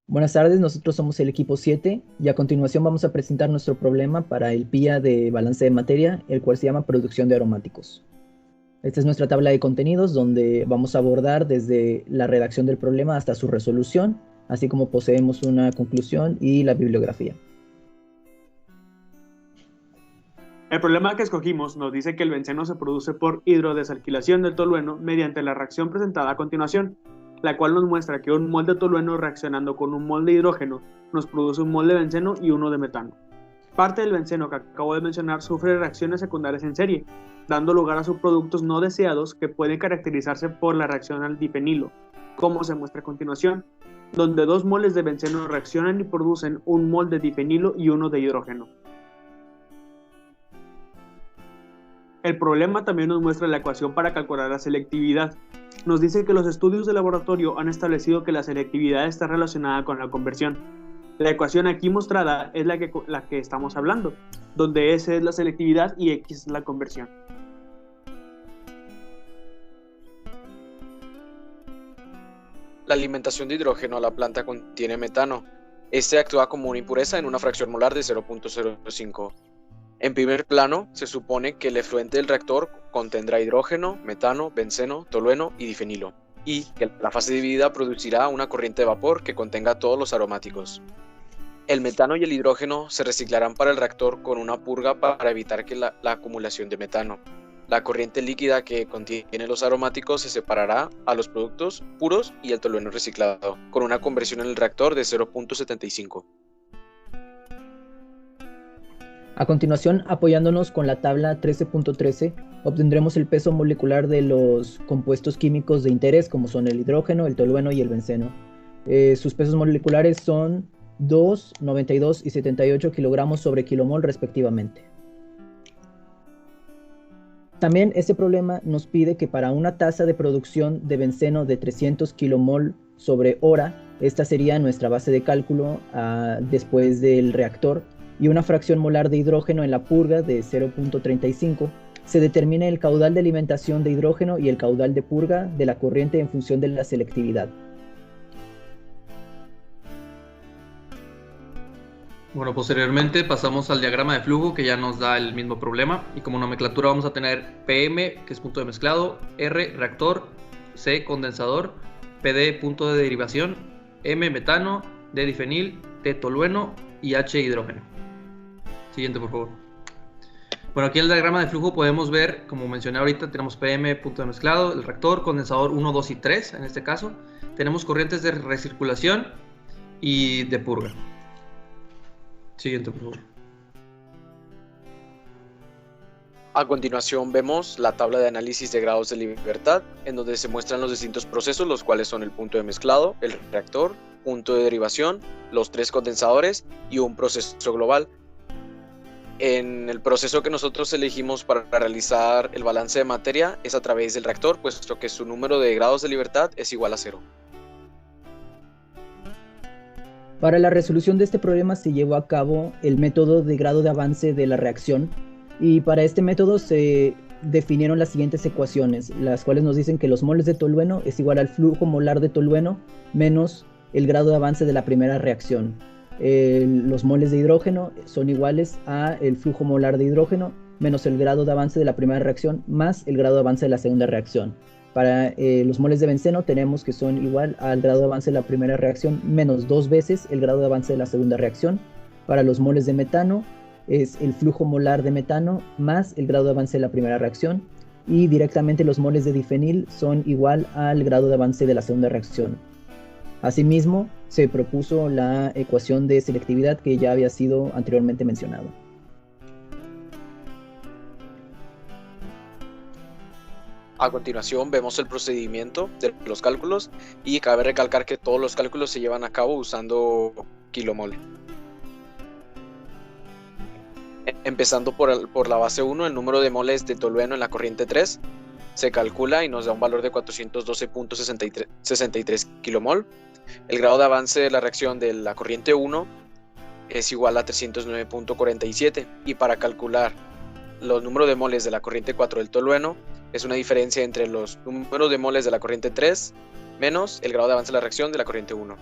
Buenas tardes, nosotros somos el equipo 7 y a continuación vamos a presentar nuestro problema para el PIA de balance de materia, el cual se llama producción de aromáticos. Esta es nuestra tabla de contenidos donde vamos a abordar desde la redacción del problema hasta su resolución, así como poseemos una conclusión y la bibliografía. El problema que escogimos nos dice que el benceno se produce por hidrodesalquilación del tolueno mediante la reacción presentada a continuación, la cual nos muestra que un mol de tolueno reaccionando con un mol de hidrógeno nos produce un mol de benceno y uno de metano. Parte del benceno que acabo de mencionar sufre reacciones secundarias en serie, dando lugar a subproductos no deseados que pueden caracterizarse por la reacción al difenilo, como se muestra a continuación, donde dos moles de benceno reaccionan y producen un mol de difenilo y uno de hidrógeno. El problema también nos muestra la ecuación para calcular la selectividad. Nos dice que los estudios de laboratorio han establecido que la selectividad está relacionada con la conversión. La ecuación aquí mostrada es la que estamos hablando, donde S es la selectividad y X es la conversión. La alimentación de hidrógeno a la planta contiene metano. Este actúa como una impureza en una fracción molar de 0.05. En primer plano, se supone que el efluente del reactor contendrá hidrógeno, metano, benceno, tolueno y difenilo, y que la fase dividida producirá una corriente de vapor que contenga todos los aromáticos. El metano y el hidrógeno se reciclarán para el reactor con una purga para evitar la acumulación de metano. La corriente líquida que contiene los aromáticos se separará a los productos puros y el tolueno reciclado, con una conversión en el reactor de 0.75. A continuación, apoyándonos con la tabla 13.13, obtendremos el peso molecular de los compuestos químicos de interés, como son el hidrógeno, el tolueno y el benceno. Sus pesos moleculares son 2, 92 y 78 kilogramos sobre kilomol respectivamente. También este problema nos pide que para una tasa de producción de benceno de 300 kilomol sobre hora, esta sería nuestra base de cálculo después del reactor, y una fracción molar de hidrógeno en la purga de 0.35, se determina el caudal de alimentación de hidrógeno y el caudal de purga de la corriente en función de la selectividad. Bueno, posteriormente pasamos al diagrama de flujo que ya nos da el mismo problema, y como nomenclatura vamos a tener PM, que es punto de mezclado, R, reactor, C, condensador, PD, punto de derivación, M, metano, D, difenil, T, tolueno y H, hidrógeno. Siguiente, por favor. Bueno, aquí en el diagrama de flujo podemos ver, como mencioné ahorita, tenemos PM, punto de mezclado, el reactor, condensador 1, 2 y 3 en este caso. Tenemos corrientes de recirculación y de purga. Siguiente, por favor. A continuación vemos la tabla de análisis de grados de libertad, en donde se muestran los distintos procesos, los cuales son el punto de mezclado, el reactor, punto de derivación, los 3 condensadores y un proceso global. En el proceso que nosotros elegimos para realizar el balance de materia es a través del reactor, puesto que su número de grados de libertad es igual a 0. Para la resolución de este problema se llevó a cabo el método de grado de avance de la reacción, y para este método se definieron las siguientes ecuaciones, las cuales nos dicen que los moles de tolueno es igual al flujo molar de tolueno menos el grado de avance de la primera reacción. Los moles de hidrógeno son iguales a el flujo molar de hidrógeno menos el grado de avance de la primera reacción más el grado de avance de la segunda reacción. Para los moles de benceno tenemos que son igual al grado de avance de la primera reacción menos 2 veces el grado de avance de la segunda reacción. Para los moles de metano es el flujo molar de metano más el grado de avance de la primera reacción, y directamente los moles de difenil son igual al grado de avance de la segunda reacción. Asimismo, se propuso la ecuación de selectividad que ya había sido anteriormente mencionado. A continuación vemos el procedimiento de los cálculos, y cabe recalcar que todos los cálculos se llevan a cabo usando kilomol. Empezando por la base 1, el número de moles de tolueno en la corriente 3 se calcula y nos da un valor de 412.63 kilomol. El grado de avance de la reacción de la corriente 1 es igual a 309.47, y para calcular los números de moles de la corriente 4 del tolueno es una diferencia entre los números de moles de la corriente 3 menos el grado de avance de la reacción de la corriente 1.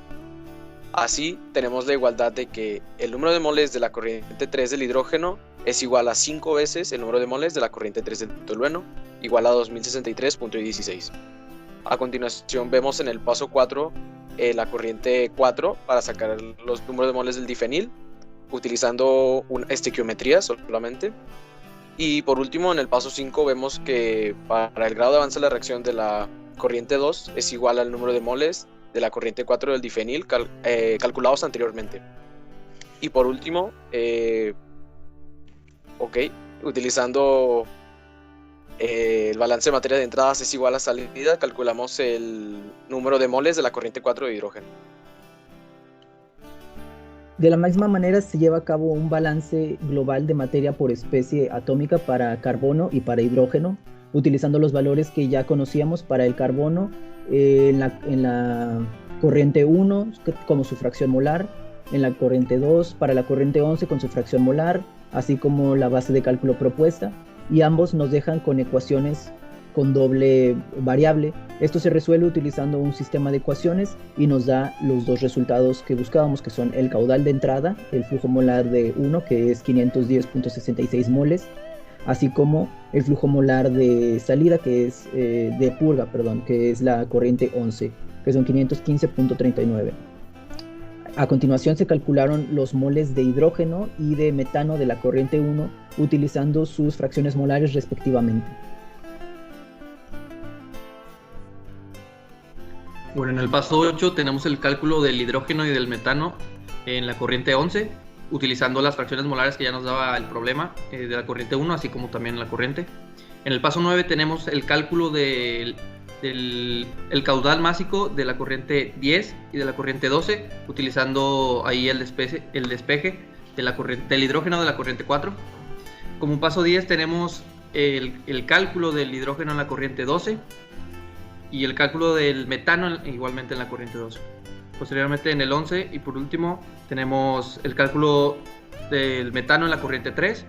Así, tenemos la igualdad de que el número de moles de la corriente 3 del hidrógeno es igual a 5 veces el número de moles de la corriente 3 del tolueno, igual a 2063.16. A continuación vemos en el paso 4 la corriente 4 para sacar los números de moles del difenil, utilizando una estequiometría solamente. Y por último, en el paso 5 vemos que para el grado de avance de la reacción de la corriente 2 es igual al número de moles de la corriente 4 del difenil calculados anteriormente. Y por último, utilizando el balance de materia de entradas es igual a salida, calculamos el número de moles de la corriente 4 de hidrógeno. De la misma manera se lleva a cabo un balance global de materia por especie atómica para carbono y para hidrógeno, utilizando los valores que ya conocíamos para el carbono en la corriente 1 como su fracción molar, en la corriente 2 para la corriente 11 con su fracción molar, así como la base de cálculo propuesta, y ambos nos dejan con ecuaciones con doble variable. Esto se resuelve utilizando un sistema de ecuaciones y nos da los dos resultados que buscábamos, que son el caudal de entrada, el flujo molar de 1, que es 510.66 moles, así como el flujo molar de salida, que es de purga, que es la corriente 11, que son 515.39. A continuación se calcularon los moles de hidrógeno y de metano de la corriente 1 utilizando sus fracciones molares respectivamente. Bueno, en el paso 8 tenemos el cálculo del hidrógeno y del metano en la corriente 11, utilizando las fracciones molares que ya nos daba el problema de la corriente 1, así como también la corriente. En el paso 9 tenemos el cálculo del caudal másico de la corriente 10 y de la corriente 12, utilizando ahí el despeje de del hidrógeno de la corriente 4. Como paso 10 tenemos el cálculo del hidrógeno en la corriente 12 y el cálculo del metano igualmente en la corriente 12. Posteriormente en el 11 y por último tenemos el cálculo del metano en la corriente 3,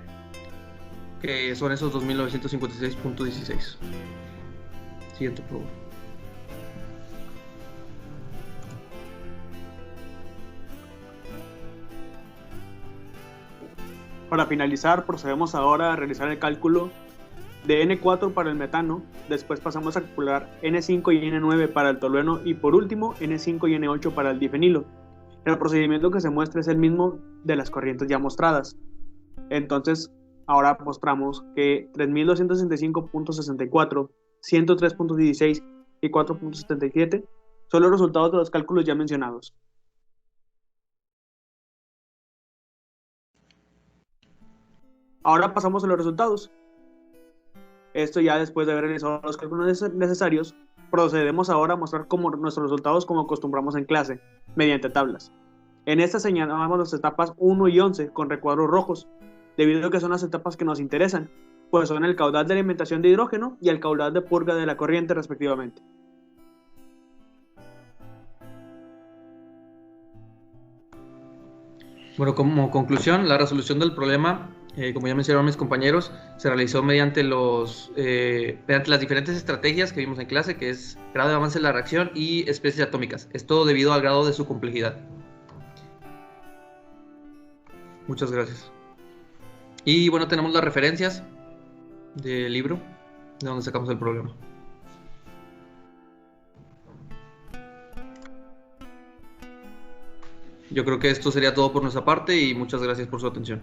que son esos 2956.16. Siguiente, por favor. Para finalizar, procedemos ahora a realizar el cálculo de N4 para el metano, después pasamos a calcular N5 y N9 para el tolueno y por último N5 y N8 para el difenilo. El procedimiento que se muestra es el mismo de las corrientes ya mostradas. Entonces, ahora mostramos que 3265.64, 103.16 y 4.77 son los resultados de los cálculos ya mencionados. Ahora pasamos a los resultados. Esto ya después de haber realizado los cálculos necesarios, procedemos ahora a mostrar nuestros resultados como acostumbramos en clase, mediante tablas. En esta señalamos las etapas 1 y 11 con recuadros rojos, debido a que son las etapas que nos interesan, pues son el caudal de alimentación de hidrógeno y el caudal de purga de la corriente respectivamente. Bueno, como conclusión, la resolución del problema, como ya mencionaron mis compañeros, se realizó mediante las diferentes estrategias que vimos en clase, que es grado de avance de la reacción y especies atómicas. Esto debido al grado de su complejidad. Muchas gracias. Y bueno, tenemos las referencias del libro de donde sacamos el problema. Yo creo que esto sería todo por nuestra parte y muchas gracias por su atención.